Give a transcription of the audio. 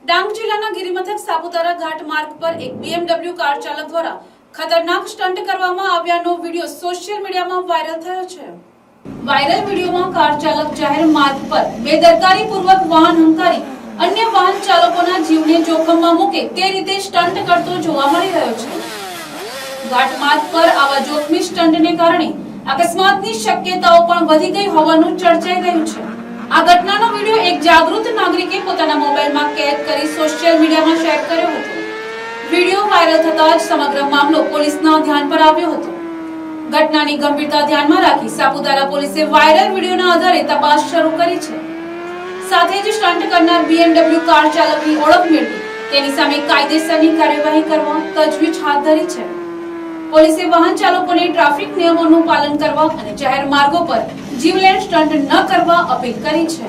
ડાંગ જિલ્લાના ગિરિમથક સાપુતારા ઘાટ માર્ગ પર એક BMW કાર ચાલક દ્વારા ખતરનાક સ્ટન્ટ કરવામાં આવ્યાનો વિડિયો સોશિયલ મીડિયામાં વાયરલ થયો છે। વાયરલ વિડિયોમાં કાર ચાલક જાહેર માર્ગ પર બેદરકારીપૂર્વક વાહન હંકારી અન્ય વાહન ચાલકોના જીવને જોખમમાં મૂકે તે રીતે સ્ટન્ટ કરતો જોવા મળી રહ્યો છે। ઘાટ માર્ગ પર આવા જોખમી સ્ટન્ટને કારણે અકસ્માતની શક્યતાઓ પણ વધી ગઈ હોવાનું ચર્ચાઈ રહ્યું છે। આ ઘટનાનો વિડિયો એક જાગૃત નાગરિકે પોતાના મોબાઈલમાં કેદ કરી સોશિયલ મીડિયામાં શેર કર્યો હતો। વિડિયો વાયરલ થતાં જ સમગ્ર મામલો પોલીસના ધ્યાન પર આવ્યો હતો। ઘટનાની ગંભીરતા ધ્યાનમાં રાખી સાપુતારા પોલીસે વાયરલ વિડિયોના આધારે તપાસ શરૂ કરી છે। સાથે જ સ્ટન્ટ કરનાર BMW કાર ચાલકની ઓળખ મેળવી તેની સામે કાયદેસરની કાર્યવાહી કરવા તજવીજ હાથ ધરી છે। પોલીસે વાહન ચાલકોને ટ્રાફિક નિયમોનું પાલન કરવા અને જાહેર માર્ગો પર જીવલેણ સ્ટન્ટ ન કરવા અપીલ કરી છે।